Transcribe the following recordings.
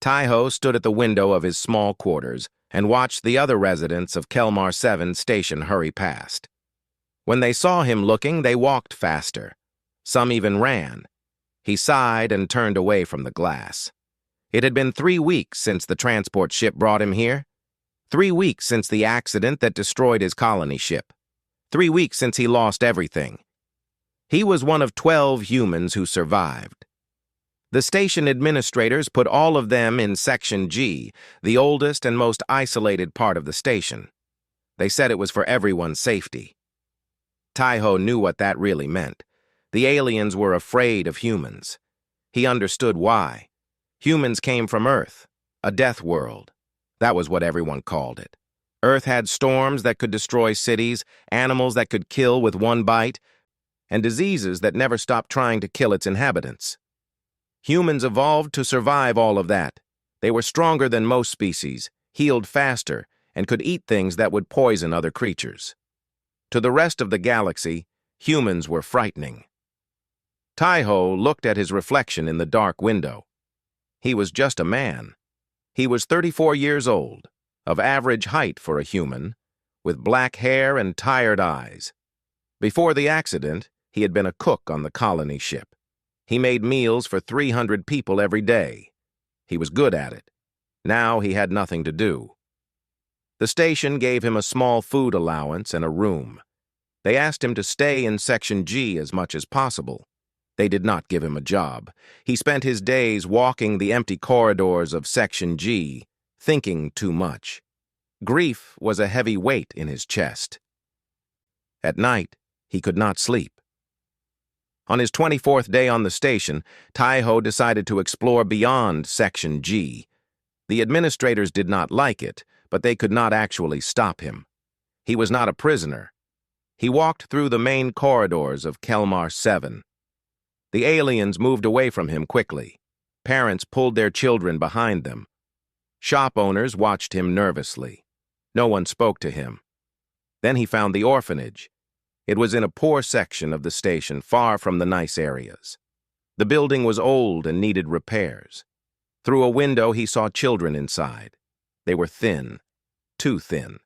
Taiho stood at the window of his small quarters and watched the other residents of Kelmar 7 station hurry past. When they saw him looking, they walked faster. Some even ran. He sighed and turned away from the glass. It had been 3 weeks since the transport ship brought him here. 3 weeks since the accident that destroyed his colony ship. 3 weeks since he lost everything. He was one of 12 humans who survived. The station administrators put all of them in Section G, the oldest and most isolated part of the station. They said it was for everyone's safety. Taiho knew what that really meant. The aliens were afraid of humans. He understood why. Humans came from Earth, a death world. That was what everyone called it. Earth had storms that could destroy cities, animals that could kill with one bite, and diseases that never stopped trying to kill its inhabitants. Humans evolved to survive all of that. They were stronger than most species, healed faster, and could eat things that would poison other creatures. To the rest of the galaxy, humans were frightening. Taiho looked at his reflection in the dark window. He was just a man. He was 34 years old, of average height for a human, with black hair and tired eyes. Before the accident, he had been a cook on the colony ship. He made meals for 300 people every day. He was good at it. Now he had nothing to do. The station gave him a small food allowance and a room. They asked him to stay in Section G as much as possible. They did not give him a job. He spent his days walking the empty corridors of Section G, thinking too much. Grief was a heavy weight in his chest. At night, he could not sleep. On his 24th day on the station, Taiho decided to explore beyond Section G. The administrators did not like it, but they could not actually stop him. He was not a prisoner. He walked through the main corridors of Kelmar 7. The aliens moved away from him quickly. Parents pulled their children behind them. Shop owners watched him nervously. No one spoke to him. Then he found the orphanage. It was in a poor section of the station, far from the nice areas. The building was old and needed repairs. Through a window, he saw children inside. They were thin, too thin.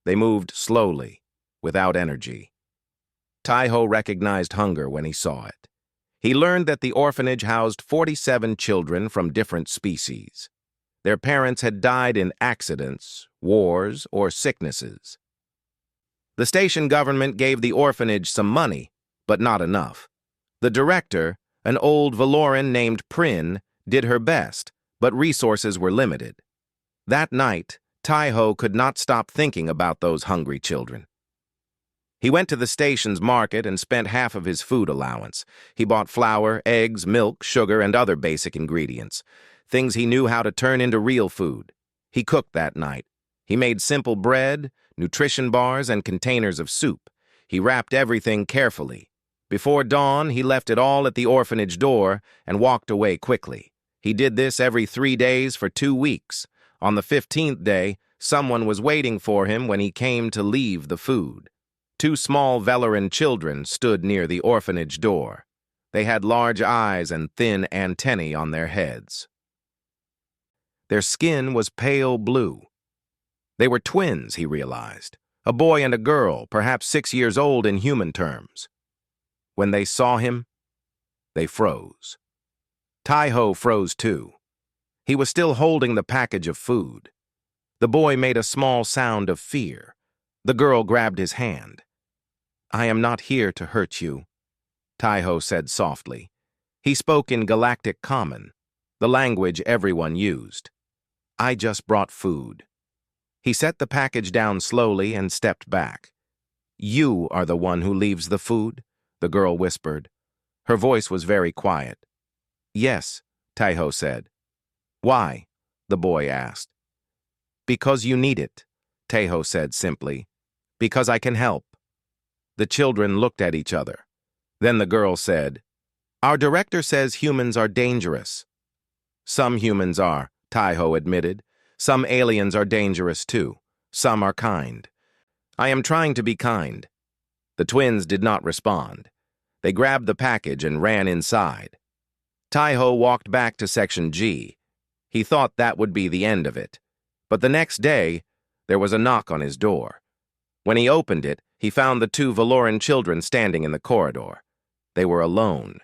They moved slowly, without energy. Taiho recognized hunger when he saw it. He learned that the orphanage housed 47 children from different species. Their parents had died in accidents, wars, or sicknesses. The station government gave the orphanage some money, but not enough. The director, an old Valoran named Prin, did her best, but resources were limited. That night, Taiho could not stop thinking about those hungry children. He went to the station's market and spent half of his food allowance. He bought flour, eggs, milk, sugar, and other basic ingredients, things he knew how to turn into real food. He cooked that night. He made simple bread, nutrition bars, and containers of soup. He wrapped everything carefully. Before dawn, he left it all at the orphanage door and walked away quickly. He did this every 3 days for 2 weeks. On the 15th day, someone was waiting for him when he came to leave the food. 2 small Valoran children stood near the orphanage door. They had large eyes and thin antennae on their heads. Their skin was pale blue. They were twins, he realized, a boy and a girl, perhaps 6 years old in human terms. When they saw him, they froze. Taiho froze too. He was still holding the package of food. The boy made a small sound of fear. The girl grabbed his hand. "I am not here to hurt you," Taiho said softly. He spoke in Galactic Common, the language everyone used. "I just brought food." He set the package down slowly and stepped back. "You are the one who leaves the food?" the girl whispered. Her voice was very quiet. "Yes," Taiho said. "Why?" the boy asked. "Because you need it," Taiho said simply. "Because I can help." The children looked at each other. Then the girl said, "Our director says humans are dangerous." "Some humans are," Taiho admitted. "Some aliens are dangerous too. Some are kind. I am trying to be kind." The twins did not respond. They grabbed the package and ran inside. Taiho walked back to Section G. He thought that would be the end of it. But the next day, there was a knock on his door. When he opened it, he found the two Valoran children standing in the corridor. They were alone.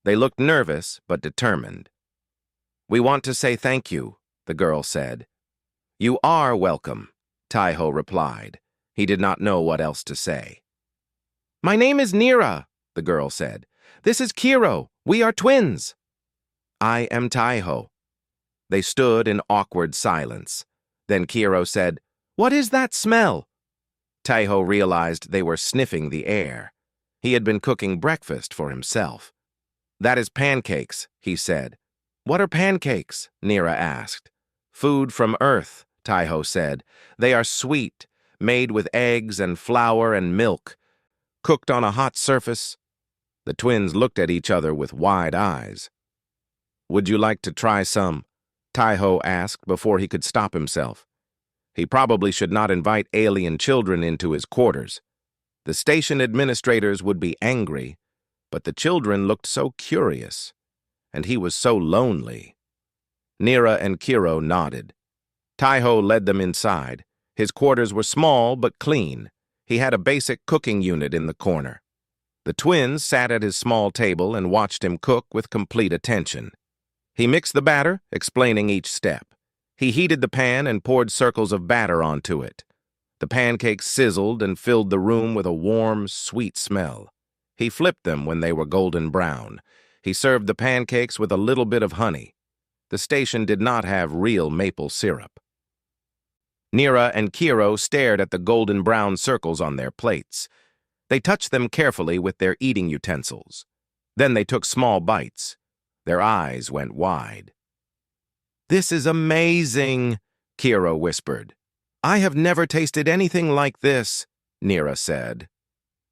They looked nervous but determined. "We want to say thank you," the girl said. "You are welcome," Taiho replied. He did not know what else to say. "My name is Nira," the girl said. "This is Kiro. We are twins." "I am Taiho." They stood in awkward silence. Then Kiro said, "What is that smell?" Taiho realized they were sniffing the air. He had been cooking breakfast for himself. "That is pancakes," he said. "What are pancakes?" Nira asked. "Food from Earth," Taiho said. "They are sweet, made with eggs and flour and milk, cooked on a hot surface." The twins looked at each other with wide eyes. "Would you like to try some?" Taiho asked before he could stop himself. He probably should not invite alien children into his quarters. The station administrators would be angry, but the children looked so curious, and he was so lonely. Nira and Kiro nodded. Taiho led them inside. His quarters were small but clean. He had a basic cooking unit in the corner. The twins sat at his small table and watched him cook with complete attention. He mixed the batter, explaining each step. He heated the pan and poured circles of batter onto it. The pancakes sizzled and filled the room with a warm, sweet smell. He flipped them when they were golden brown. He served the pancakes with a little bit of honey. The station did not have real maple syrup. Nira and Kiro stared at the golden brown circles on their plates. They touched them carefully with their eating utensils. Then they took small bites. Their eyes went wide. "This is amazing," Kiro whispered. "I have never tasted anything like this," Nira said.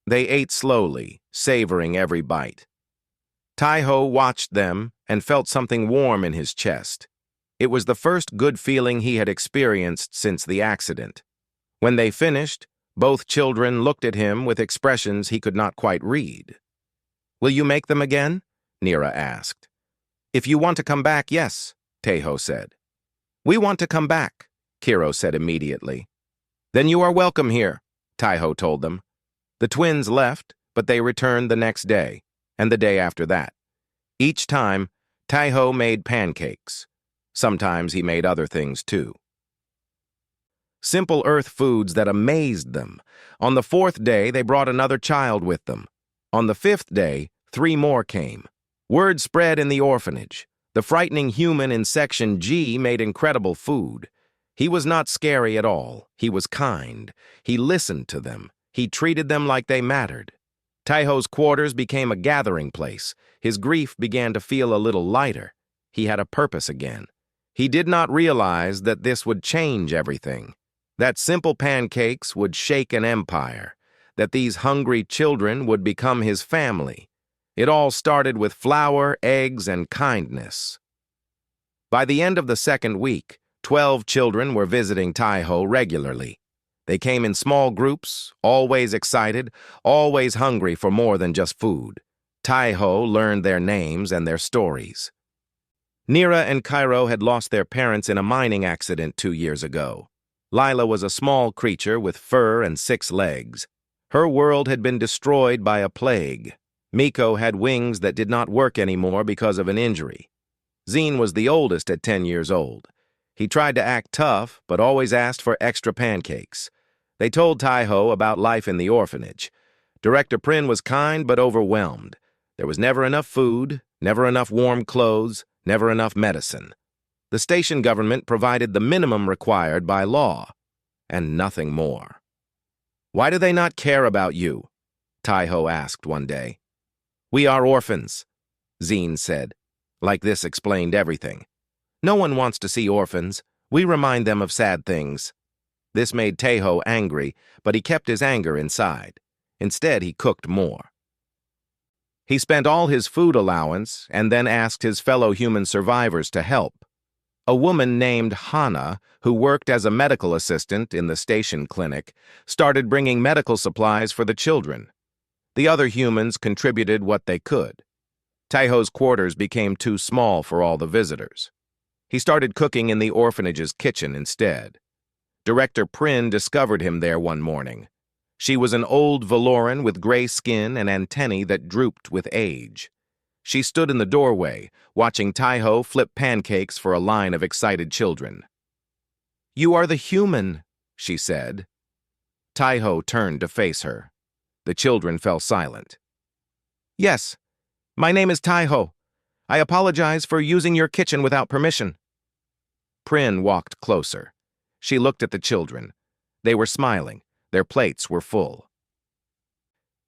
They ate slowly, savoring every bite. Taiho watched them and felt something warm in his chest. It was the first good feeling he had experienced since the accident. When they finished, both children looked at him with expressions he could not quite read. "Will you make them again?" Nira asked. "If you want to come back, yes," Taiho said. "We want to come back," Kiro said immediately. "Then you are welcome here," Taiho told them. The twins left, but they returned the next day, and the day after that. Each time, Taiho made pancakes. Sometimes he made other things too. Simple Earth foods that amazed them. On the 4th day, they brought another child with them. On the 5th day, 3 more came. Word spread in the orphanage. The frightening human in Section G made incredible food. He was not scary at all. He was kind. He listened to them. He treated them like they mattered. Taiho's quarters became a gathering place. His grief began to feel a little lighter. He had a purpose again. He did not realize that this would change everything. That simple pancakes would shake an empire. That these hungry children would become his family. It all started with flour, eggs, and kindness. By the end of the 2nd week, 12 children were visiting Taiho regularly. They came in small groups, always excited, always hungry for more than just food. Taiho learned their names and their stories. Nira and Kiro had lost their parents in a mining accident 2 years ago. Lila was a small creature with fur and 6 legs. Her world had been destroyed by a plague. Miko had wings that did not work anymore because of an injury. Zine was the oldest at 10 years old. He tried to act tough, but always asked for extra pancakes. They told Taiho about life in the orphanage. Director Prin was kind but overwhelmed. There was never enough food, never enough warm clothes, never enough medicine. The station government provided the minimum required by law, and nothing more. "Why do they not care about you?" Taiho asked one day. "We are orphans," Zine said. Like this explained everything. "No one wants to see orphans. We remind them of sad things." This made Taiho angry, but he kept his anger inside. Instead, he cooked more. He spent all his food allowance and then asked his fellow human survivors to help. A woman named Hana, who worked as a medical assistant in the station clinic, started bringing medical supplies for the children. The other humans contributed what they could. Taiho's quarters became too small for all the visitors. He started cooking in the orphanage's kitchen instead. Director Prin discovered him there one morning. She was an old Valoran with gray skin and antennae that drooped with age. She stood in the doorway, watching Taiho flip pancakes for a line of excited children. "You are the human," she said. Taiho turned to face her. The children fell silent. "Yes, my name is Taiho. I apologize for using your kitchen without permission." Prin walked closer. She looked at the children. They were smiling. Their plates were full.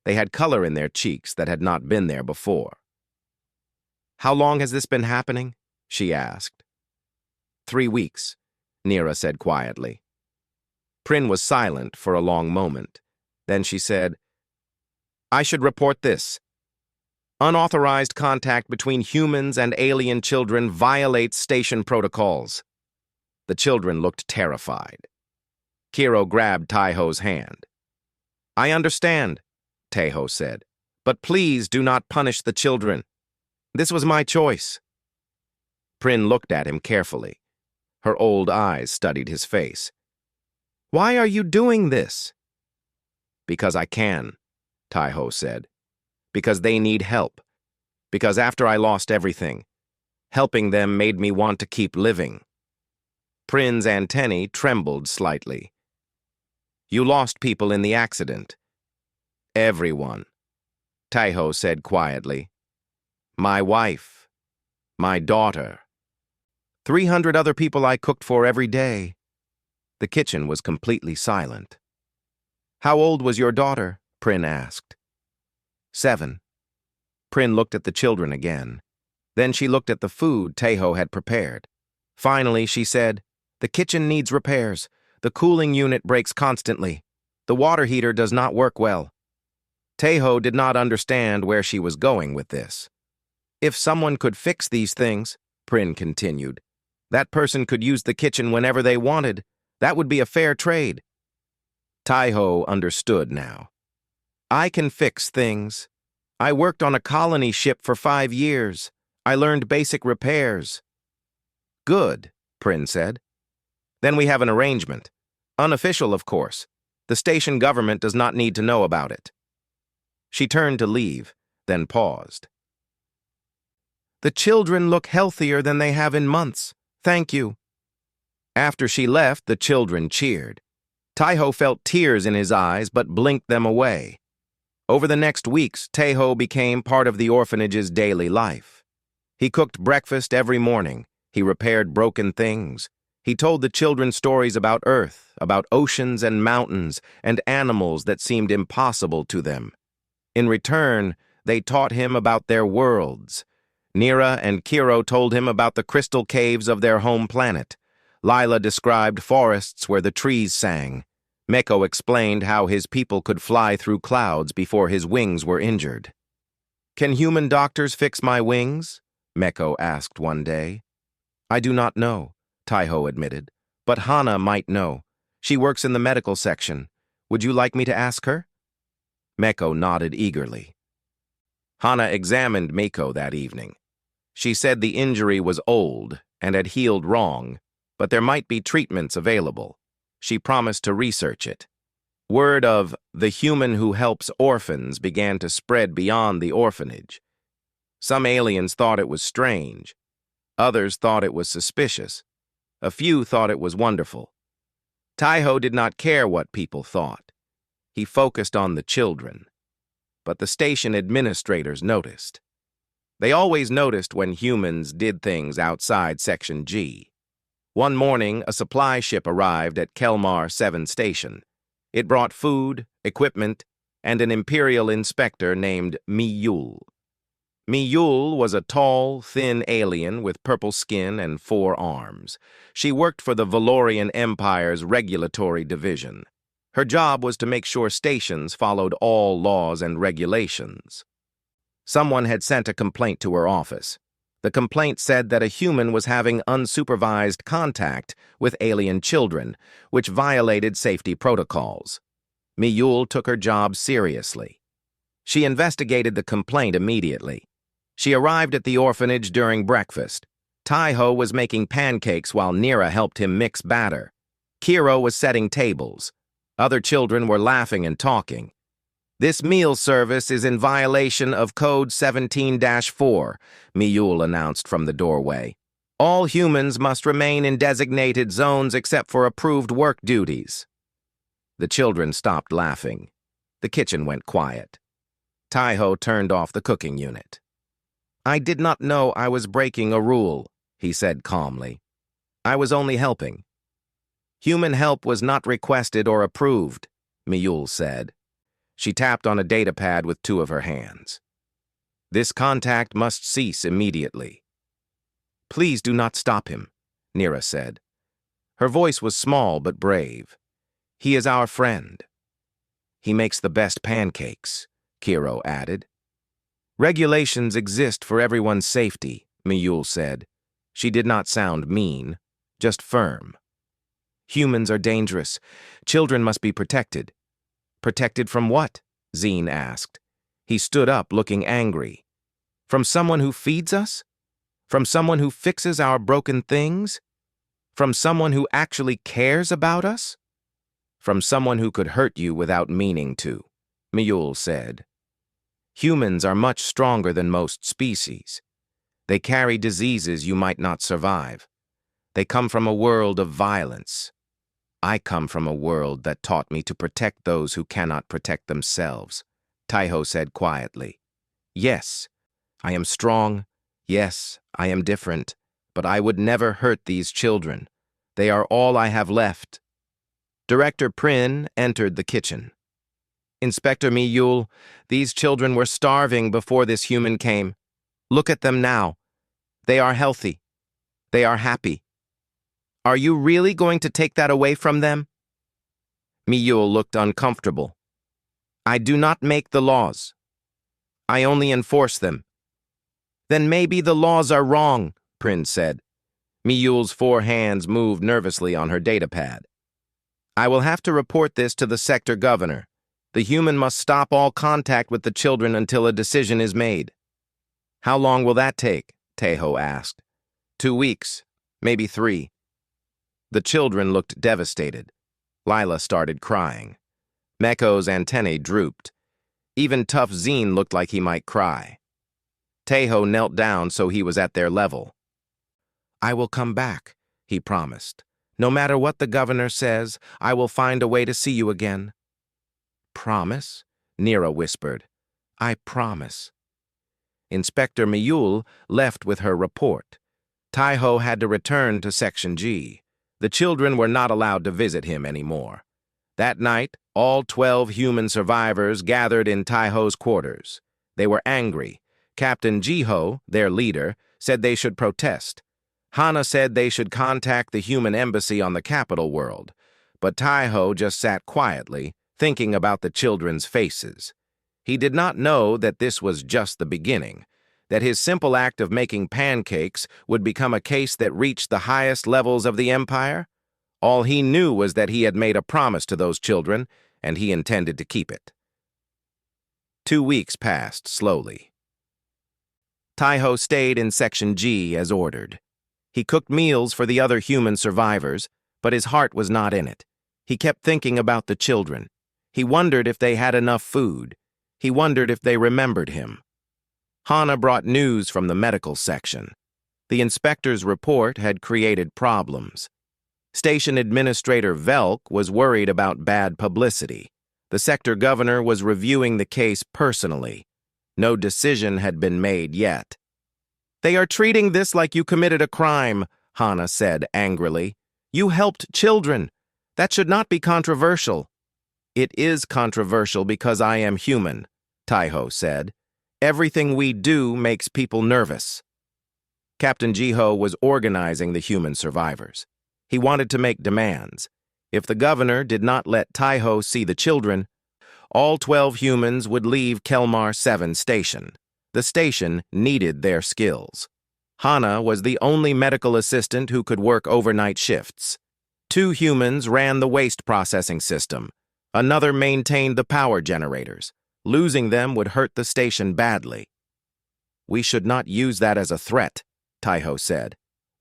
They had color in their cheeks that had not been there before. "How long has this been happening?" she asked. 3 weeks, Nira said quietly. Prin was silent for a long moment. Then she said, "I should report this. Unauthorized contact between humans and alien children violates station protocols." The children looked terrified. Kiro grabbed Taiho's hand. "I understand," Taiho said, "but please do not punish the children. This was my choice." Prin looked at him carefully. Her old eyes studied his face. "Why are you doing this?" "Because I can," Taiho said. "Because they need help. Because after I lost everything, helping them made me want to keep living." Prin's antennae trembled slightly. "You lost people in the accident." "Everyone," Taiho said quietly. "My wife, my daughter, 300 other people I cooked for every day." The kitchen was completely silent. "How old was your daughter?" Prin asked. 7. Prin looked at the children again. Then she looked at the food Taiho had prepared. Finally, she said, "The kitchen needs repairs. The cooling unit breaks constantly. The water heater does not work well." Taiho did not understand where she was going with this. "If someone could fix these things," Prin continued, "that person could use the kitchen whenever they wanted. That would be a fair trade." Taiho understood now. "I can fix things. I worked on a colony ship for 5 years. I learned basic repairs." "Good," Prin said. "Then we have an arrangement. Unofficial, of course. The station government does not need to know about it." She turned to leave, then paused. "The children look healthier than they have in months. Thank you." After she left, the children cheered. Taiho felt tears in his eyes but blinked them away. Over the next weeks, Taiho became part of the orphanage's daily life. He cooked breakfast every morning. He repaired broken things. He told the children stories about Earth, about oceans and mountains, and animals that seemed impossible to them. In return, they taught him about their worlds. Nira and Kiro told him about the crystal caves of their home planet. Lila described forests where the trees sang. Meko explained how his people could fly through clouds before his wings were injured. "Can human doctors fix my wings?" Meko asked one day. "I do not know," Taiho admitted, "but Hana might know. She works in the medical section. Would you like me to ask her?" Meko nodded eagerly. Hana examined Meko that evening. She said the injury was old and had healed wrong, but there might be treatments available. She promised to research it. Word of the human who helps orphans began to spread beyond the orphanage. Some aliens thought it was strange. Others thought it was suspicious. A few thought it was wonderful. Taiho did not care what people thought. He focused on the children. But the station administrators noticed. They always noticed when humans did things outside Section G. One morning, a supply ship arrived at Kelmar 7 Station. It brought food, equipment, and an Imperial inspector named Miyul. Miyul was a tall, thin alien with purple skin and 4 arms. She worked for the Valorian Empire's regulatory division. Her job was to make sure stations followed all laws and regulations. Someone had sent a complaint to her office. The complaint said that a human was having unsupervised contact with alien children, which violated safety protocols. Miyul took her job seriously. She investigated the complaint immediately. She arrived at the orphanage during breakfast. Taiho was making pancakes while Nira helped him mix batter. Kiro was setting tables. Other children were laughing and talking. "This meal service is in violation of Code 17-4, Miyul announced from the doorway. "All humans must remain in designated zones except for approved work duties." The children stopped laughing. The kitchen went quiet. Taiho turned off the cooking unit. "I did not know I was breaking a rule," he said calmly. "I was only helping." "Human help was not requested or approved," Miyul said. She tapped on a datapad with two of her hands. "This contact must cease immediately." "Please do not stop him," Nira said. Her voice was small but brave. "He is our friend." "He makes the best pancakes," Kiro added. "Regulations exist for everyone's safety," Miyul said. She did not sound mean, just firm. "Humans are dangerous. Children must be protected." "Protected from what?" Zine asked. He stood up, looking angry. "From someone who feeds us? From someone who fixes our broken things? From someone who actually cares about us?" "From someone who could hurt you without meaning to," Miyul said. "Humans are much stronger than most species. They carry diseases you might not survive. They come from a world of violence. I come from a world that taught me to protect those who cannot protect themselves," Taiho said quietly. "Yes, I am strong. Yes, I am different. But I would never hurt these children. They are all I have left." Director Prin entered the kitchen. "Inspector Miyul, these children were starving before this human came. Look at them now. They are healthy. They are happy. Are you really going to take that away from them?" Miyul looked uncomfortable. "I do not make the laws. I only enforce them." "Then maybe the laws are wrong," Prin said. Miyul's four hands moved nervously on her datapad. "I will have to report this to the sector governor. The human must stop all contact with the children until a decision is made." "How long will that take?" Taiho asked. 2 weeks, maybe 3. The children looked devastated. Lila started crying. Meko's antennae drooped. Even tough Zine looked like he might cry. Taiho knelt down so he was at their level. "I will come back," he promised. "No matter what the governor says, I will find a way to see you again." "Promise?" Nira whispered. "I promise." Inspector Miyul left with her report. Taiho had to return to Section G. The children were not allowed to visit him anymore. That night, all 12 human survivors gathered in Taiho's quarters. They were angry. Captain Jiho, their leader, said they should protest. Hana said they should contact the human embassy on the capital world. But Taiho just sat quietly, thinking about the children's faces. He did not know that this was just the beginning, that his simple act of making pancakes would become a case that reached the highest levels of the empire. All he knew was that he had made a promise to those children, and he intended to keep it. 2 weeks passed slowly. Taiho stayed in Section G as ordered. He cooked meals for the other human survivors, but his heart was not in it. He kept thinking about the children. He wondered if they had enough food. He wondered if they remembered him. Hana brought news from the medical section. The inspector's report had created problems. Station Administrator Velk was worried about bad publicity. The sector governor was reviewing the case personally. No decision had been made yet. "They are treating this like you committed a crime," Hana said angrily. "You helped children. That should not be controversial." "It is controversial because I am human," Taiho said. "Everything we do makes people nervous." Captain Jiho was organizing the human survivors. He wanted to make demands. If the governor did not let Taiho see the children, all 12 humans would leave Kelmar 7 station. The station needed their skills. Hana was the only medical assistant who could work overnight shifts. 2 humans ran the waste processing system. Another maintained the power generators. Losing them would hurt the station badly. "We should not use that as a threat," Taiho said.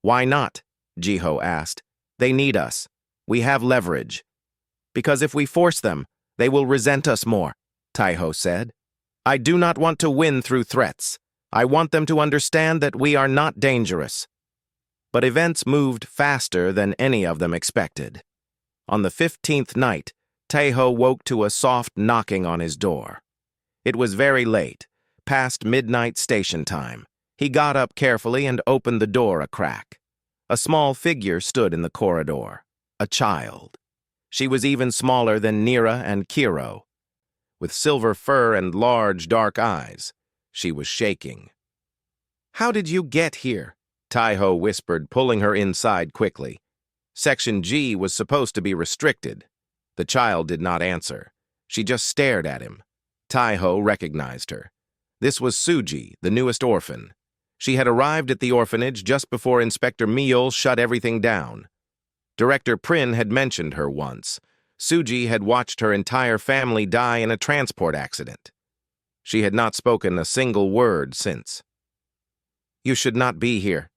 Why not? Jiho asked. They need us. We have leverage. Because if we force them, they will resent us more, Taiho said. I do not want to win through threats. I want them to understand that we are not dangerous. But events moved faster than any of them expected. On the 15th night, Taiho woke to a soft knocking on his door. It was very late, past midnight station time. He got up carefully and opened the door a crack. A small figure stood in the corridor, a child. She was even smaller than Nira and Kiro. With silver fur and large, dark eyes, she was shaking. How did you get here? Taiho whispered, pulling her inside quickly. Section G was supposed to be restricted. The child did not answer. She just stared at him. Taiho recognized her. This was Suji, the newest orphan. She had arrived at the orphanage just before Inspector Meal shut everything down. Director Prin had mentioned her once. Suji had watched her entire family die in a transport accident. She had not spoken a single word since. You should not be here,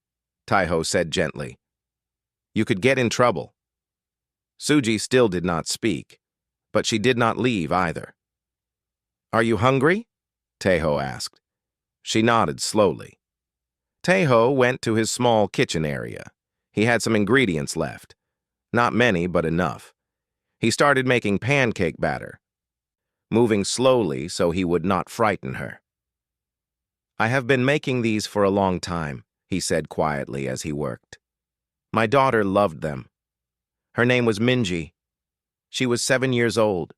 Taiho said gently. You could get in trouble. Suji still did not speak, but she did not leave either. Are you hungry? Taiho asked. She nodded slowly. Taiho went to his small kitchen area. He had some ingredients left. Not many, but enough. He started making pancake batter, moving slowly so he would not frighten her. I have been making these for a long time, he said quietly as he worked. My daughter loved them. Her name was Minji. She was 7 years old.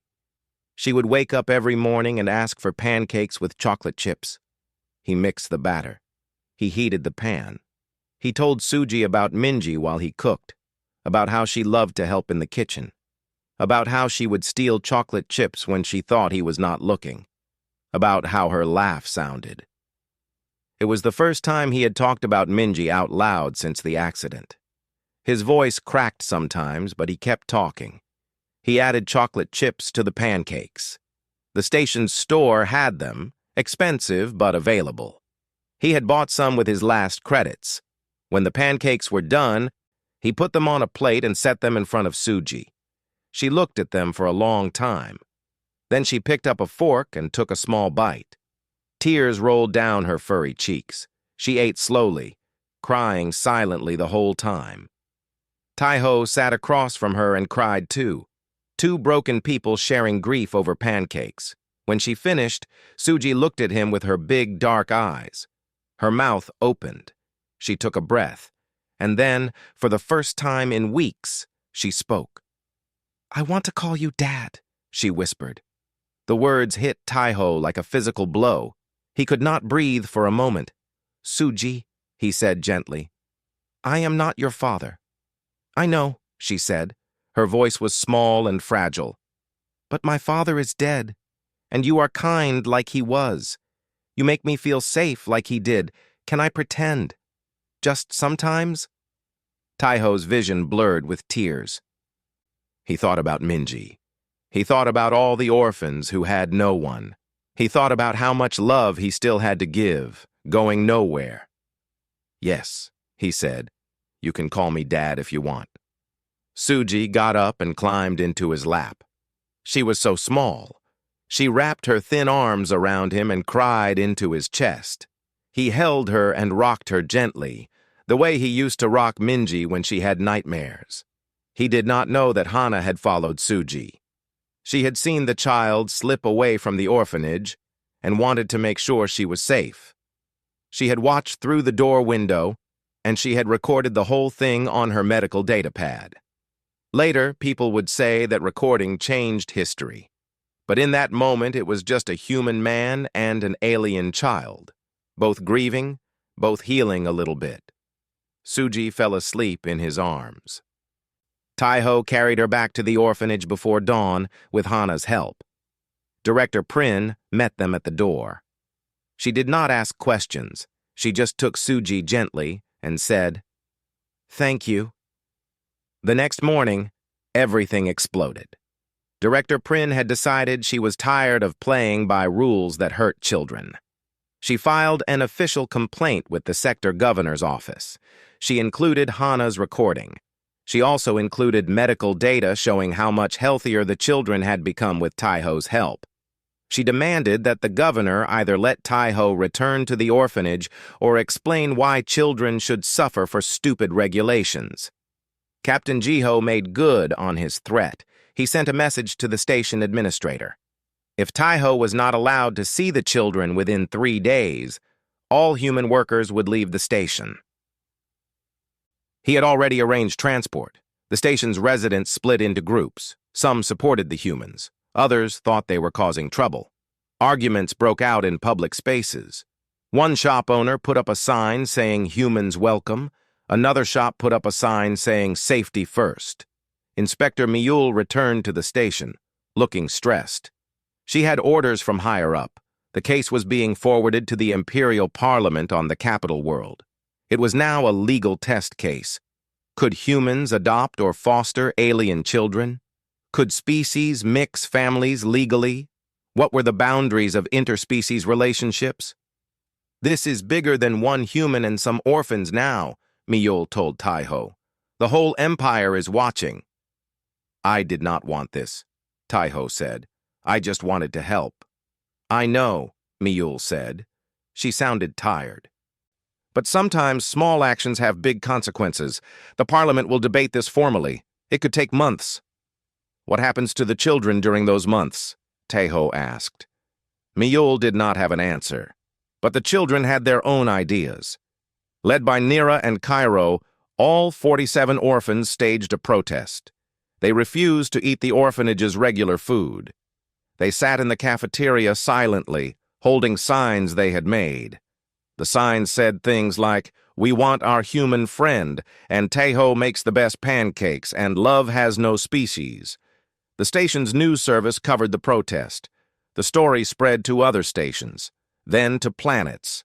She would wake up every morning and ask for pancakes with chocolate chips. He mixed the batter. He heated the pan. He told Suji about Minji while he cooked, about how she loved to help in the kitchen, about how she would steal chocolate chips when she thought he was not looking, about how her laugh sounded. It was the first time he had talked about Minji out loud since the accident. His voice cracked sometimes, but he kept talking. He added chocolate chips to the pancakes. The station's store had them, expensive but available. He had bought some with his last credits. When the pancakes were done, he put them on a plate and set them in front of Suji. She looked at them for a long time. Then she picked up a fork and took a small bite. Tears rolled down her furry cheeks. She ate slowly, crying silently the whole time. Taiho sat across from her and cried too. Two broken people sharing grief over pancakes. When she finished, Suji looked at him with her big, dark eyes. Her mouth opened. She took a breath. And then, for the first time in weeks, she spoke. I want to call you Dad, she whispered. The words hit Taiho like a physical blow. He could not breathe for a moment. Suji, he said gently, I am not your father. I know, she said. Her voice was small and fragile. But my father is dead, and you are kind like he was. You make me feel safe like he did. Can I pretend? Just sometimes? Taiho's vision blurred with tears. He thought about Minji. He thought about all the orphans who had no one. He thought about how much love he still had to give, going nowhere. Yes, he said. You can call me Dad if you want. Suji got up and climbed into his lap. She was so small. She wrapped her thin arms around him and cried into his chest. He held her and rocked her gently, the way he used to rock Minji when she had nightmares. He did not know that Hana had followed Suji. She had seen the child slip away from the orphanage and wanted to make sure she was safe. She had watched through the door window, and she had recorded the whole thing on her medical datapad. Later, people would say that recording changed history. But in that moment, it was just a human man and an alien child, both grieving, both healing a little bit. Suji fell asleep in his arms. Taiho carried her back to the orphanage before dawn with Hana's help. Director Prin met them at the door. She did not ask questions. She just took Suji gently and said, Thank you. The next morning, everything exploded. Director Prin had decided she was tired of playing by rules that hurt children. She filed an official complaint with the sector governor's office. She included Hana's recording. She also included medical data showing how much healthier the children had become with Taiho's help. She demanded that the governor either let Taiho return to the orphanage or explain why children should suffer for stupid regulations. Captain Jiho made good on his threat. He sent a message to the station administrator. If Taiho was not allowed to see the children within 3 days, all human workers would leave the station. He had already arranged transport. The station's residents split into groups. Some supported the humans. Others thought they were causing trouble. Arguments broke out in public spaces. One shop owner put up a sign saying "Humans welcome." Another shop put up a sign saying "Safety first." Inspector Mule returned to the station, looking stressed. She had orders from higher up. The case was being forwarded to the Imperial Parliament on the capital world. It was now a legal test case. Could humans adopt or foster alien children? Could species mix families legally? What were the boundaries of interspecies relationships? "This is bigger than one human and some orphans now," Mule told Taiho. "The whole empire is watching." "I did not want this," Taiho said. "I just wanted to help." "I know," Mule said. She sounded tired. "But sometimes small actions have big consequences. The Parliament will debate this formally. It could take months." "What happens to the children during those months?" Taiho asked. Mule did not have an answer, but the children had their own ideas. Led by Nira and Cairo, all 47 orphans staged a protest. They refused to eat the orphanage's regular food. They sat in the cafeteria silently, holding signs they had made. The signs said things like, "We want our human friend," and "Taiho makes the best pancakes," and "Love has no species." The station's news service covered the protest. The story spread to other stations, then to planets.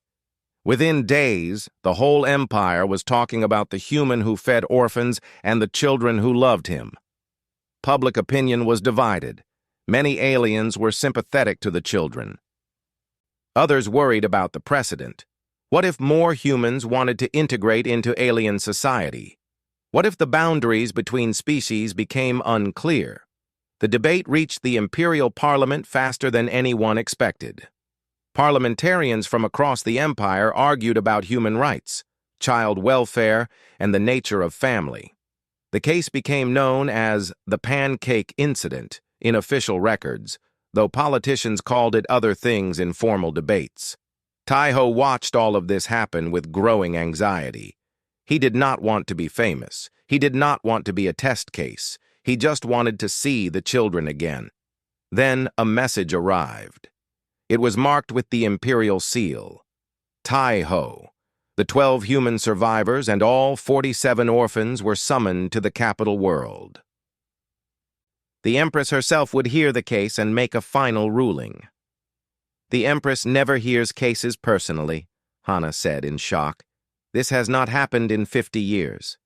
Within days, the whole empire was talking about the human who fed orphans and the children who loved him. Public opinion was divided. Many aliens were sympathetic to the children. Others worried about the precedent. What if more humans wanted to integrate into alien society? What if the boundaries between species became unclear? The debate reached the Imperial Parliament faster than anyone expected. Parliamentarians from across the empire argued about human rights, child welfare, and the nature of family. The case became known as the Pancake Incident in official records, though politicians called it other things in formal debates. Taiho watched all of this happen with growing anxiety. He did not want to be famous. He did not want to be a test case. He just wanted to see the children again. Then a message arrived. It was marked with the Imperial seal. Taiho. The 12 human survivors and all 47 orphans were summoned to the capital world. The Empress herself would hear the case and make a final ruling. "The Empress never hears cases personally," Hana said in shock. "This has not happened in 50 years.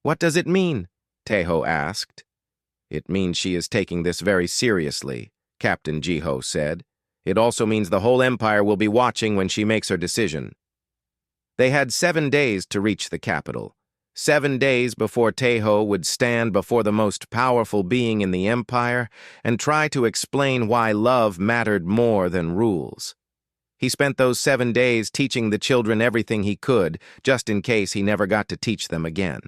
"What does it mean?" Taiho asked. "It means she is taking this very seriously," Captain Jiho said. "It also means the whole empire will be watching when she makes her decision." They had 7 days to reach the capital. 7 days before Taiho would stand before the most powerful being in the empire and try to explain why love mattered more than rules. He spent those 7 days teaching the children everything he could, just in case he never got to teach them again.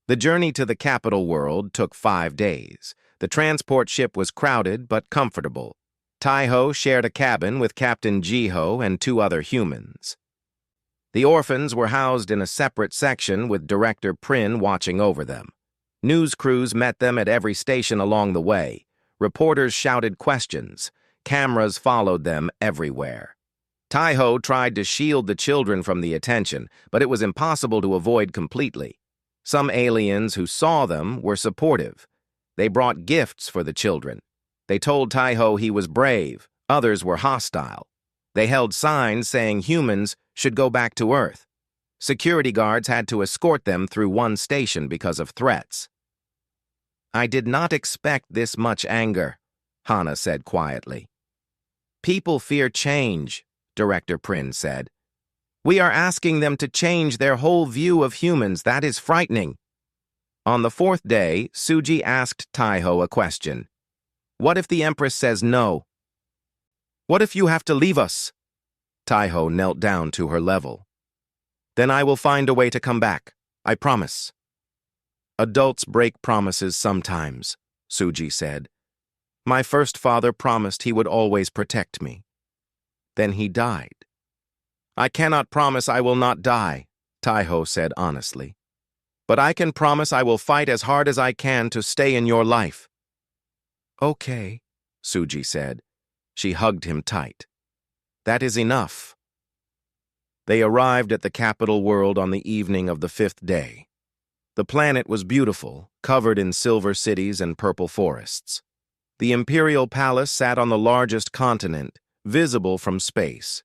The journey to the capital world took 5 days. The transport ship was crowded but comfortable. Taiho shared a cabin with Captain Jiho and 2 other humans. The orphans were housed in a separate section with Director Prin watching over them. News crews met them at every station along the way. Reporters shouted questions. Cameras followed them everywhere. Taiho tried to shield the children from the attention, but it was impossible to avoid completely. Some aliens who saw them were supportive. They brought gifts for the children. They told Taiho he was brave. Others were hostile. They held signs saying humans should go back to Earth. Security guards had to escort them through one station because of threats. "I did not expect this much anger," Hana said quietly. "People fear change," Director Prin said. "We are asking them to change their whole view of humans. That is frightening." On the fourth day, Suji asked Taiho a question. "What if the Empress says no? What if you have to leave us?" Taiho knelt down to her level. "Then I will find a way to come back. I promise." "Adults break promises sometimes," Suji said. "My first father promised he would always protect me. Then he died." "I cannot promise I will not die," Taiho said honestly. "But I can promise I will fight as hard as I can to stay in your life." "Okay," Suji said. She hugged him tight. "That is enough." They arrived at the capital world on the evening of the fifth day. The planet was beautiful, covered in silver cities and purple forests. The Imperial Palace sat on the largest continent, visible from space.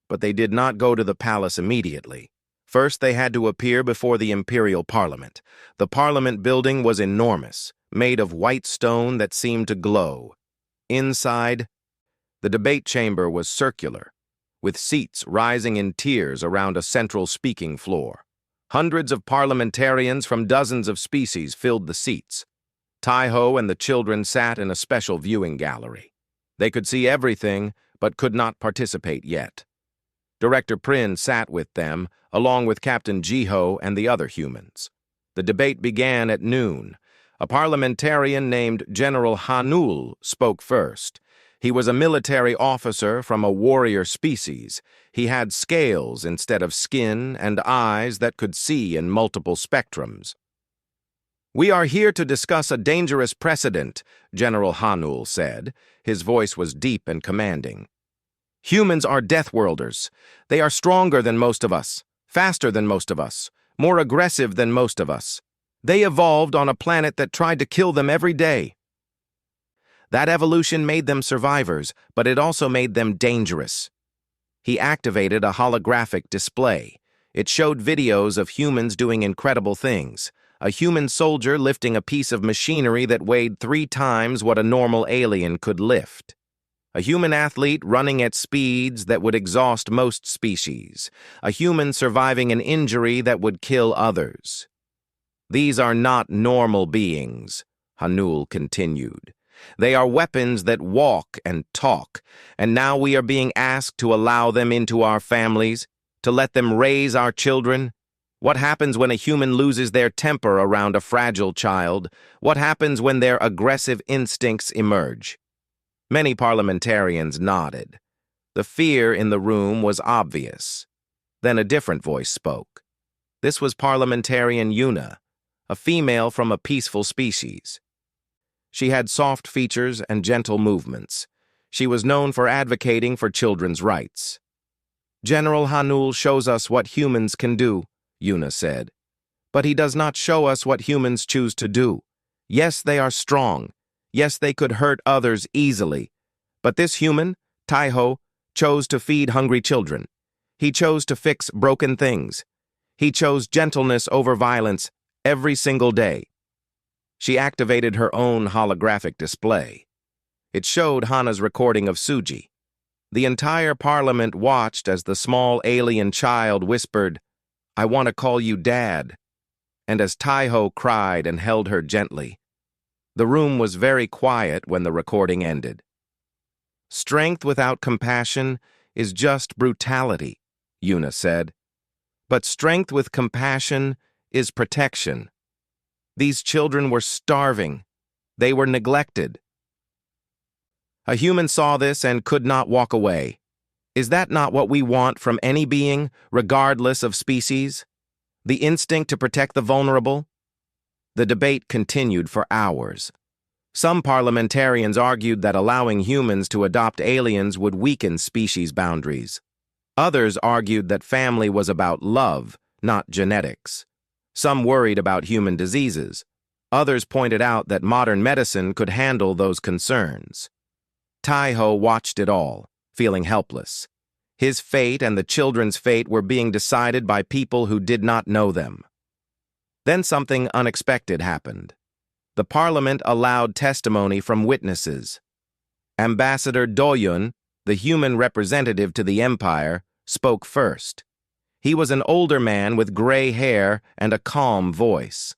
But they did not go to the palace immediately. First, they had to appear before the Imperial Parliament. The Parliament building was enormous, made of white stone that seemed to glow. Inside, the debate chamber was circular, with seats rising in tiers around a central speaking floor. Hundreds of parliamentarians from dozens of species filled the seats. Taiho and the children sat in a special viewing gallery. They could see everything, but could not participate yet. Director Prin sat with them, along with Captain Jiho and the other humans. The debate began at noon. A parliamentarian named General Hanul spoke first. He was a military officer from a warrior species. He had scales instead of skin and eyes that could see in multiple spectrums. "We are here to discuss a dangerous precedent," General Hanul said. His voice was deep and commanding. "Humans are death-worlders. They are stronger than most of us, faster than most of us, more aggressive than most of us. They evolved on a planet that tried to kill them every day. That evolution made them survivors, but it also made them dangerous." He activated a holographic display. It showed videos of humans doing incredible things. A human soldier lifting a piece of machinery that weighed 3 times what a normal alien could lift. A human athlete running at speeds that would exhaust most species. A human surviving an injury that would kill others. "These are not normal beings," Hanul continued. "They are weapons that walk and talk, and now we are being asked to allow them into our families, to let them raise our children. What happens when a human loses their temper around a fragile child? What happens when their aggressive instincts emerge?" Many parliamentarians nodded. The fear in the room was obvious. Then a different voice spoke. This was Parliamentarian Yuna, a female from a peaceful species. She had soft features and gentle movements. She was known for advocating for children's rights. "General Hanul shows us what humans can do," Yuna said. "But he does not show us what humans choose to do. Yes, they are strong. Yes, they could hurt others easily. But this human, Taiho, chose to feed hungry children. He chose to fix broken things. He chose gentleness over violence every single day." She activated her own holographic display. It showed Hana's recording of Suji. The entire parliament watched as the small alien child whispered, "I want to call you Dad," and as Taiho cried and held her gently. The room was very quiet when the recording ended. "Strength without compassion is just brutality," Yuna said. "But strength with compassion is protection." These children were starving. They were neglected. A human saw this and could not walk away. Is that not what we want from any being, regardless of species? The instinct to protect the vulnerable? The debate continued for hours. Some parliamentarians argued that allowing humans to adopt aliens would weaken species boundaries. Others argued that family was about love, not genetics. Some worried about human diseases. Others pointed out that modern medicine could handle those concerns. Taiho watched it all, feeling helpless. His fate and the children's fate were being decided by people who did not know them. Then something unexpected happened. The parliament allowed testimony from witnesses. Ambassador Doyun, the human representative to the Empire, spoke first. He was an older man with gray hair and a calm voice.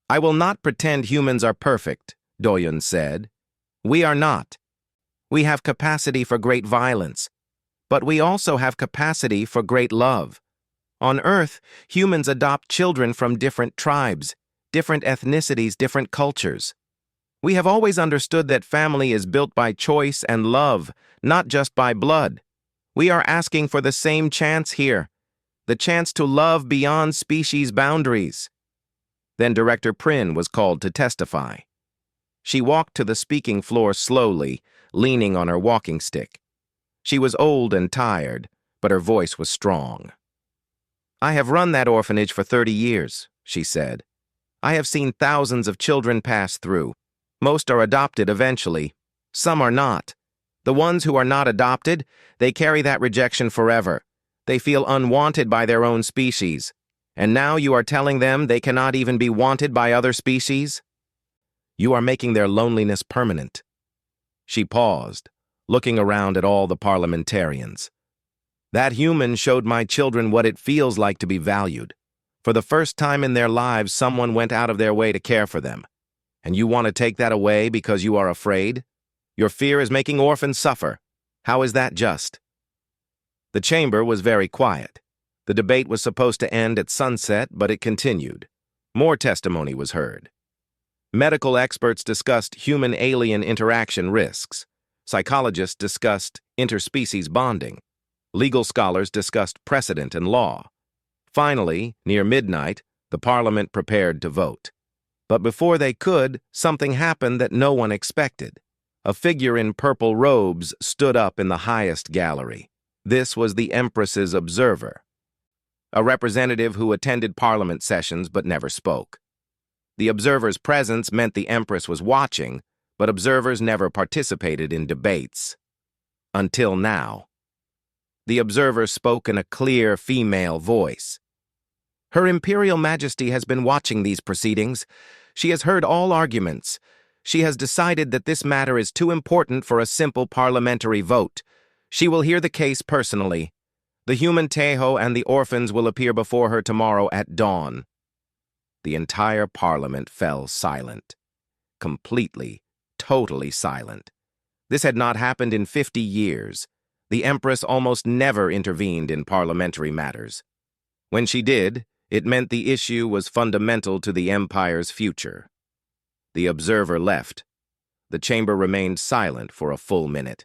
"I will not pretend humans are perfect," Doyon said. "We are not. We have capacity for great violence, but we also have capacity for great love. On Earth, humans adopt children from different tribes, different ethnicities, different cultures. We have always understood that family is built by choice and love, not just by blood. We are asking for the same chance here, the chance to love beyond species boundaries." Then Director Prin was called to testify. She walked to the speaking floor slowly, leaning on her walking stick. She was old and tired, but her voice was strong. "I have run that orphanage for 30 years, she said. "I have seen thousands of children pass through. Most are adopted eventually. Some are not. The ones who are not adopted, they carry that rejection forever. They feel unwanted by their own species. And now you are telling them they cannot even be wanted by other species? You are making their loneliness permanent." She paused, looking around at all the parliamentarians. "That human showed my children what it feels like to be valued. For the first time in their lives, someone went out of their way to care for them. And you want to take that away because you are afraid? Your fear is making orphans suffer. How is that just?" The chamber was very quiet. The debate was supposed to end at sunset, but it continued. More testimony was heard. Medical experts discussed human-alien interaction risks. Psychologists discussed interspecies bonding. Legal scholars discussed precedent and law. Finally, near midnight, the Parliament prepared to vote. But before they could, something happened that no one expected. A figure in purple robes stood up in the highest gallery. This was the Empress's observer, a representative who attended Parliament sessions but never spoke. The observer's presence meant the Empress was watching, but observers never participated in debates. Until now. The observer spoke in a clear female voice. "Her Imperial Majesty has been watching these proceedings. She has heard all arguments. She has decided that this matter is too important for a simple parliamentary vote. She will hear the case personally. The human Tejo and the orphans will appear before her tomorrow at dawn." The entire Parliament fell silent. Completely, totally silent. This had not happened in 50 years. The Empress almost never intervened in parliamentary matters. When she did, it meant the issue was fundamental to the Empire's future. The observer left. The chamber remained silent for a full minute.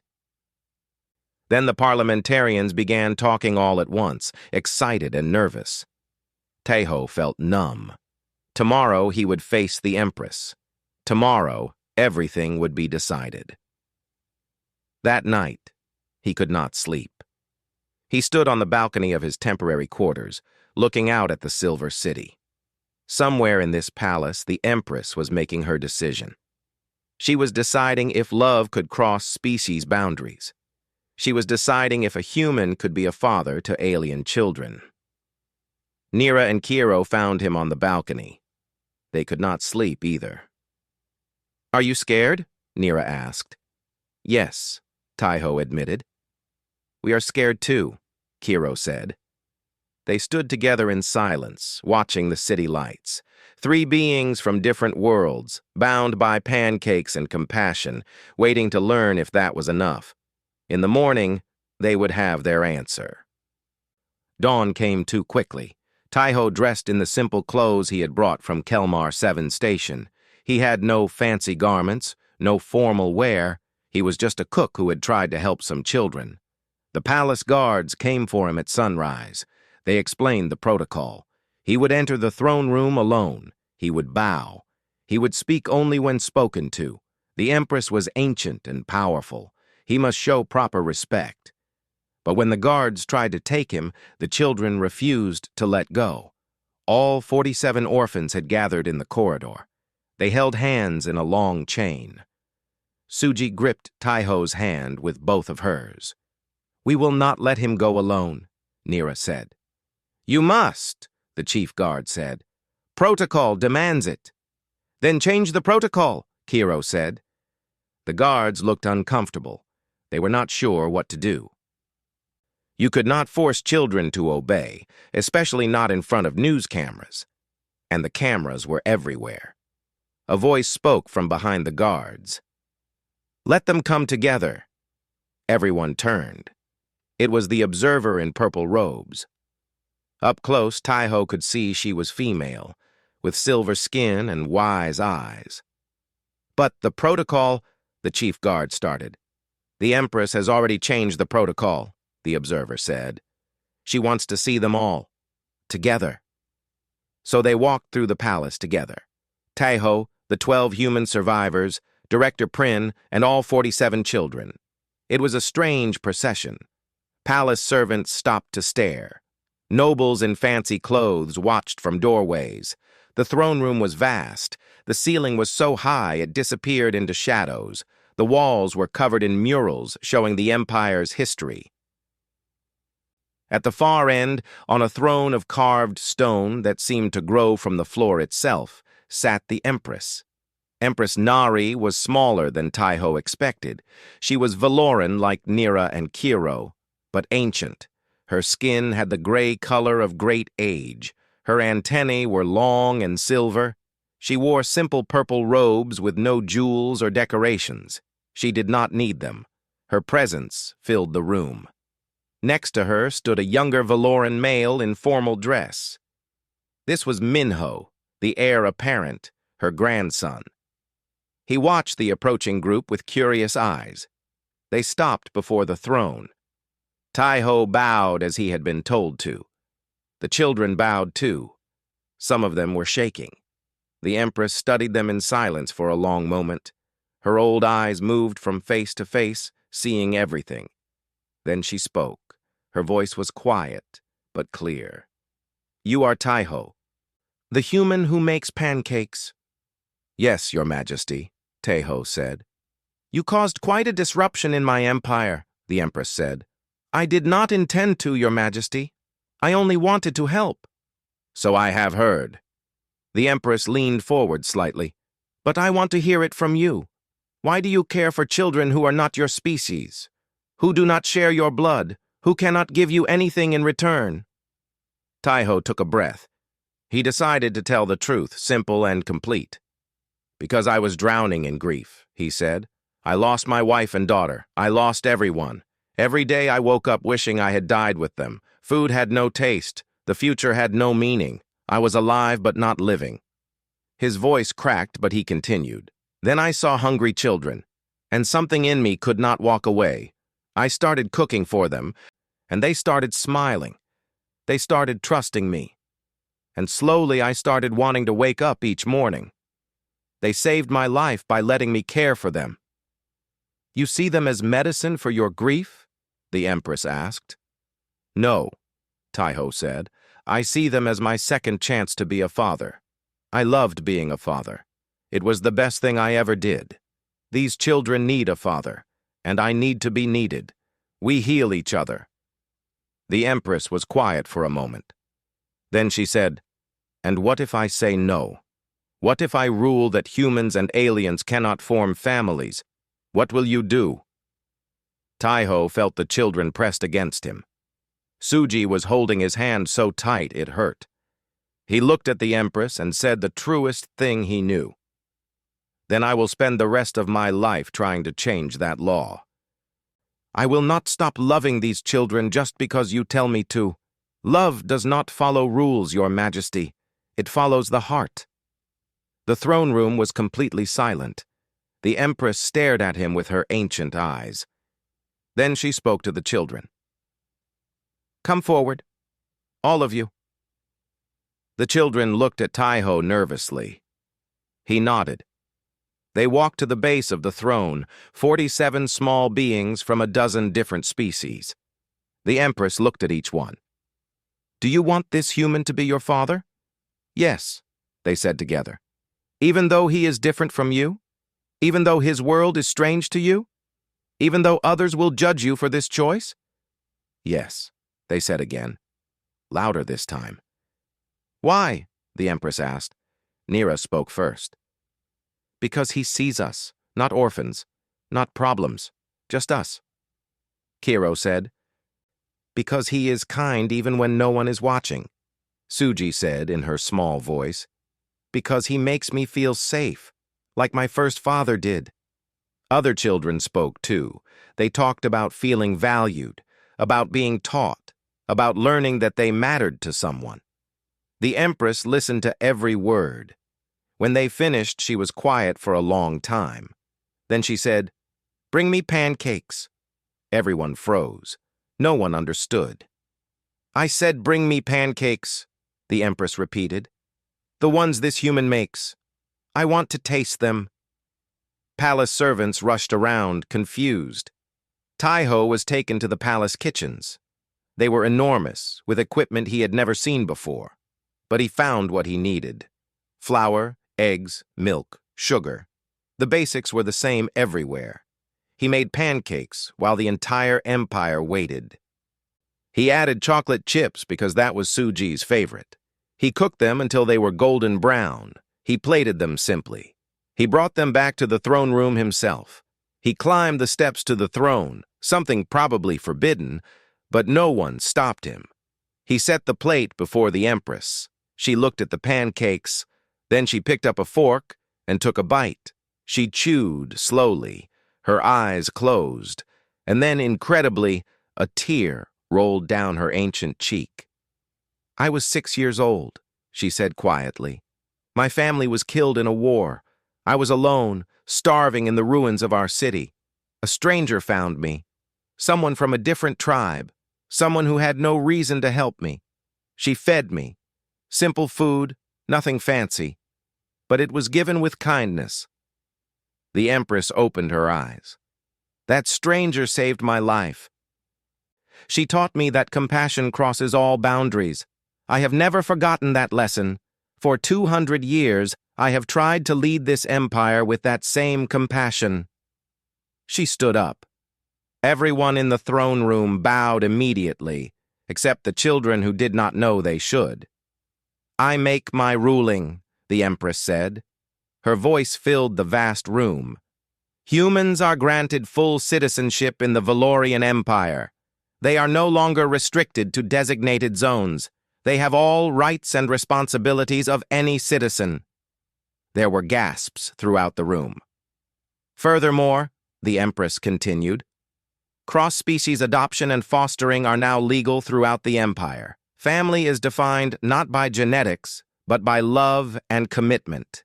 Then the parliamentarians began talking all at once, excited and nervous. Tejo felt numb. Tomorrow he would face the Empress. Tomorrow, everything would be decided. That night, he could not sleep. He stood on the balcony of his temporary quarters, looking out at the Silver City. Somewhere in this palace, the Empress was making her decision. She was deciding if love could cross species boundaries. She was deciding if a human could be a father to alien children. Nira and Kiro found him on the balcony. They could not sleep either. "Are you scared?" Nira asked. "Yes," Tejo admitted. "We are scared too," Kiro said. They stood together in silence, watching the city lights. Three beings from different worlds, bound by pancakes and compassion, waiting to learn if that was enough. In the morning, they would have their answer. Dawn came too quickly. Tejo dressed in the simple clothes he had brought from Kelmar 7 Station. He had no fancy garments, no formal wear. He was just a cook who had tried to help some children. The palace guards came for him at sunrise. They explained the protocol. He would enter the throne room alone. He would bow. He would speak only when spoken to. The Empress was ancient and powerful. He must show proper respect. But when the guards tried to take him, the children refused to let go. All 47 orphans had gathered in the corridor. They held hands in a long chain. Suji gripped Tejo's hand with both of hers. "We will not let him go alone," Nira said. "You must," the chief guard said. "Protocol demands it." "Then change the protocol," Kiro said. The guards looked uncomfortable. They were not sure what to do. You could not force children to obey, especially not in front of news cameras. And the cameras were everywhere. A voice spoke from behind the guards. "Let them come together." Everyone turned. It was the observer in purple robes. Up close, Taiho could see she was female, with silver skin and wise eyes. "But the protocol," the chief guard started. "The Empress has already changed the protocol," the observer said. "She wants to see them all, together." So they walked through the palace together. Taiho, the 12 human survivors, Director Prin, and all 47 children. It was a strange procession. Palace servants stopped to stare. Nobles in fancy clothes watched from doorways. The throne room was vast. The ceiling was so high it disappeared into shadows. The walls were covered in murals showing the empire's history. At the far end, on a throne of carved stone that seemed to grow from the floor itself, sat the Empress. Empress Nari was smaller than Taiho expected. She was Valoran like Nira and Kiro, but ancient. Her skin had the gray color of great age. Her antennae were long and silver. She wore simple purple robes with no jewels or decorations. She did not need them. Her presence filled the room. Next to her stood a younger Valoran male in formal dress. This was Minho, the heir apparent, her grandson. He watched the approaching group with curious eyes. They stopped before the throne. Taiho bowed as he had been told to. The children bowed too. Some of them were shaking. The Empress studied them in silence for a long moment. Her old eyes moved from face to face, seeing everything. Then she spoke. Her voice was quiet, but clear. "You are Taiho, the human who makes pancakes." "Yes, Your Majesty," Taiho said. "You caused quite a disruption in my empire," the Empress said. "I did not intend to, Your Majesty. I only wanted to help." "So I have heard." The Empress leaned forward slightly. "But I want to hear it from you. Why do you care for children who are not your species, who do not share your blood, who cannot give you anything in return?" Taiho took a breath. He decided to tell the truth, simple and complete. "Because I was drowning in grief," he said. "I lost my wife and daughter. I lost everyone. Every day I woke up wishing I had died with them. Food had no taste. The future had no meaning. I was alive but not living." His voice cracked, but he continued. "Then I saw hungry children, and something in me could not walk away. I started cooking for them, and they started smiling. They started trusting me. And slowly I started wanting to wake up each morning. They saved my life by letting me care for them." "You see them as medicine for your grief?" the Empress asked. "No," Taiho said. "I see them as my second chance to be a father. I loved being a father. It was the best thing I ever did. These children need a father, and I need to be needed. We heal each other." The Empress was quiet for a moment. Then she said, "And what if I say no? What if I rule that humans and aliens cannot form families? What will you do?" Taiho felt the children pressed against him. Suji was holding his hand so tight it hurt. He looked at the Empress and said the truest thing he knew. "Then I will spend the rest of my life trying to change that law. I will not stop loving these children just because you tell me to. Love does not follow rules, Your Majesty. It follows the heart." The throne room was completely silent. The Empress stared at him with her ancient eyes. Then she spoke to the children. "Come forward, all of you." The children looked at Taiho nervously. He nodded. They walked to the base of the throne, 47 small beings from a dozen different species. The Empress looked at each one. "Do you want this human to be your father?" "Yes," they said together. "Even though he is different from you? Even though his world is strange to you? Even though others will judge you for this choice?" "Yes," they said again, louder this time. "Why?" the Empress asked. Nira spoke first. "Because he sees us, not orphans, not problems, just us. Kiro said. Because he is kind even when no one is watching, Suji said in her small voice. Because he makes me feel safe, like my first father did. Other children spoke too. They talked about feeling valued, about being taught, about learning that they mattered to someone. The Empress listened to every word. When they finished, she was quiet for a long time. Then she said, "Bring me pancakes." Everyone froze. No one understood. "I said bring me pancakes," the Empress repeated. "The ones this human makes. I want to taste them." Palace servants rushed around, confused. Taiho was taken to the palace kitchens. They were enormous, with equipment he had never seen before. But he found what he needed. Flour, eggs, milk, sugar. The basics were the same everywhere. He made pancakes while the entire empire waited. He added chocolate chips because that was Suji's favorite. He cooked them until they were golden brown. He plated them simply. He brought them back to the throne room himself. He climbed the steps to the throne, something probably forbidden, but no one stopped him. He set the plate before the Empress. She looked at the pancakes. Then she picked up a fork and took a bite. She chewed slowly, her eyes closed, and then, incredibly, a tear rolled down her ancient cheek. "I was 6 years old," she said quietly. "My family was killed in a war. I was alone, starving in the ruins of our city. A stranger found me, someone from a different tribe, someone who had no reason to help me. She fed me. Simple food, nothing fancy. But it was given with kindness." The Empress opened her eyes. "That stranger saved my life. She taught me that compassion crosses all boundaries. I have never forgotten that lesson. For 200 years, I have tried to lead this empire with that same compassion." She stood up. Everyone in the throne room bowed immediately, except the children who did not know they should. "I make my ruling," the Empress said. Her voice filled the vast room. "Humans are granted full citizenship in the Valorian Empire. They are no longer restricted to designated zones. They have all rights and responsibilities of any citizen." There were gasps throughout the room. "Furthermore," the Empress continued, "cross-species adoption and fostering are now legal throughout the Empire. Family is defined not by genetics, but by love and commitment.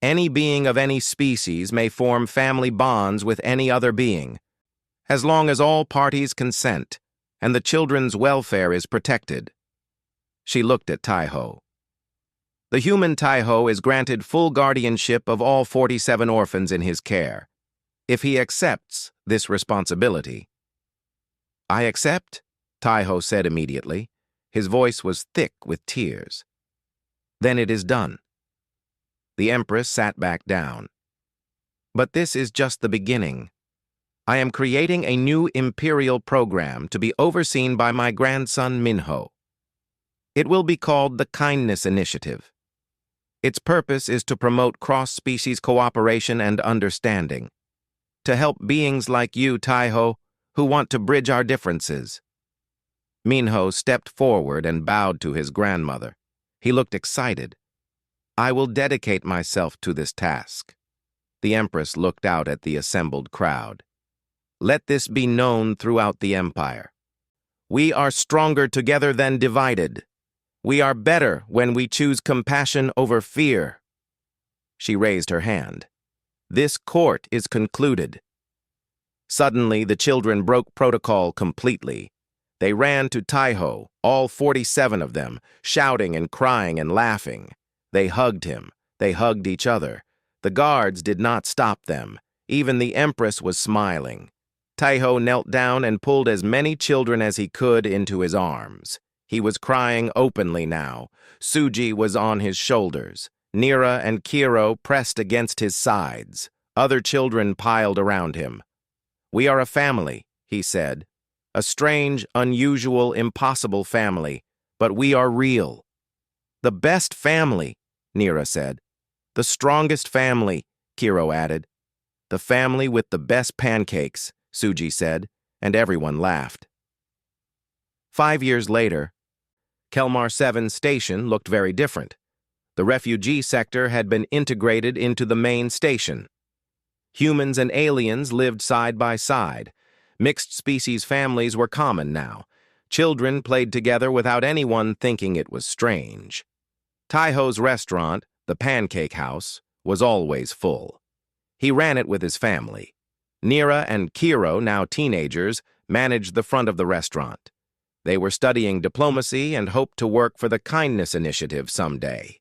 Any being of any species may form family bonds with any other being, as long as all parties consent and the children's welfare is protected." She looked at Taiho. "The human Taiho is granted full guardianship of all 47 orphans in his care, if he accepts this responsibility." "I accept," Taiho said immediately. His voice was thick with tears. "Then it is done." The Empress sat back down. "But this is just the beginning. I am creating a new imperial program to be overseen by my grandson Minho. It will be called the Kindness Initiative. Its purpose is to promote cross-species cooperation and understanding, to help beings like you, Taiho, who want to bridge our differences." Minho stepped forward and bowed to his grandmother. He looked excited. "I will dedicate myself to this task." The Empress looked out at the assembled crowd. "Let this be known throughout the Empire. We are stronger together than divided. We are better when we choose compassion over fear." She raised her hand. "This court is concluded." Suddenly, the children broke protocol completely. They ran to Taiho, all 47 of them, shouting and crying and laughing. They hugged him. They hugged each other. The guards did not stop them. Even the Empress was smiling. Taiho knelt down and pulled as many children as he could into his arms. He was crying openly now. Suji was on his shoulders. Nira and Kiro pressed against his sides. Other children piled around him. "We are a family," he said. "A strange, unusual, impossible family, but we are real." "The best family," Nira said. "The strongest family," Kiro added. "The family with the best pancakes," Suji said. and everyone laughed. 5 years later, Kelmar 7 station looked very different. The refugee sector had been integrated into the main station. Humans and aliens lived side by side. Mixed species families were common now. Children played together without anyone thinking it was strange. Taiho's restaurant, the Pancake House, was always full. He ran it with his family. Nira and Kiro, now teenagers, managed the front of the restaurant. They were studying diplomacy and hoped to work for the Kindness Initiative someday.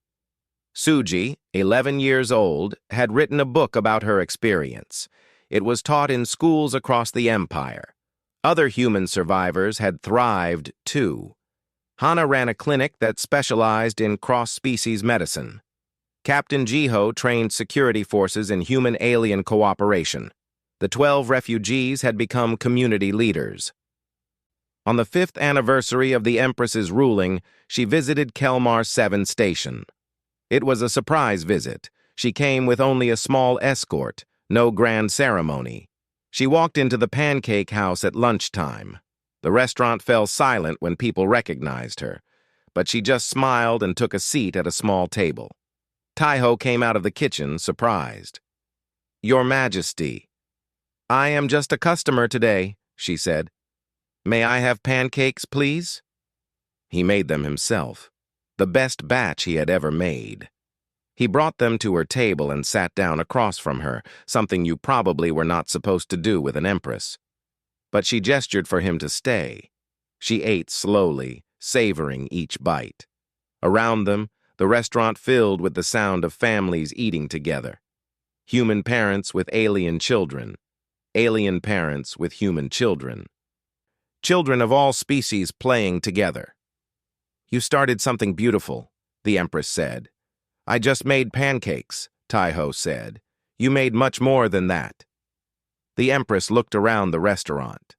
Suji, 11 years old, had written a book about her experience. It was taught in schools across the empire. Other human survivors had thrived, too. Hana ran a clinic that specialized in cross-species medicine. Captain Jiho trained security forces in human-alien cooperation. The 12 refugees had become community leaders. On the 5th anniversary of the Empress's ruling, she visited Kelmar 7 station. It was a surprise visit. She came with only a small escort, no grand ceremony. She walked into the Pancake House at lunchtime. The restaurant fell silent when people recognized her, but she just smiled and took a seat at a small table. Taiho came out of the kitchen, surprised. "Your Majesty, I am just a customer today," she said. "May I have pancakes, please?" He made them himself, the best batch he had ever made. He brought them to her table and sat down across from her, something you probably were not supposed to do with an empress. But she gestured for him to stay. She ate slowly, savoring each bite. Around them, the restaurant filled with the sound of families eating together. Human parents with alien children. Alien parents with human children. Children of all species playing together. "You started something beautiful," the Empress said. "I just made pancakes," Taiho said. "You made much more than that." The Empress looked around the restaurant.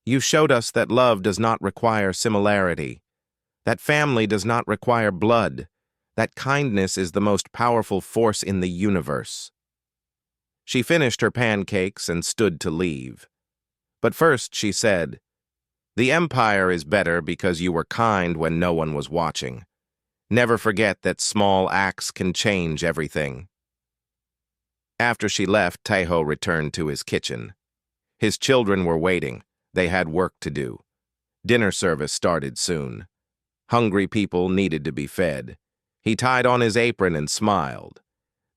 "You showed us that love does not require similarity, that family does not require blood, that kindness is the most powerful force in the universe." She finished her pancakes and stood to leave. But first she said, "The Empire is better because you were kind when no one was watching. Never forget that small acts can change everything." After she left, Taiho returned to his kitchen. His children were waiting. They had work to do. Dinner service started soon. Hungry people needed to be fed. He tied on his apron and smiled.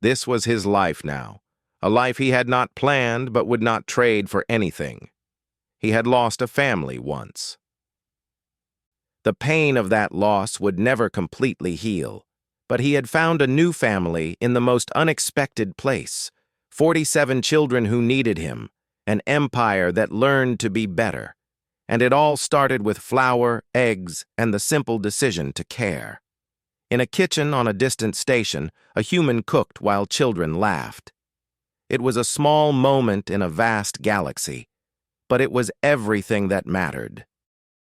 This was his life now, a life he had not planned but would not trade for anything. He had lost a family once. The pain of that loss would never completely heal, but he had found a new family in the most unexpected place, 47 children who needed him, an empire that learned to be better. And it all started with flour, eggs, and the simple decision to care. In a kitchen on a distant station, a human cooked while children laughed. It was a small moment in a vast galaxy, but it was everything that mattered.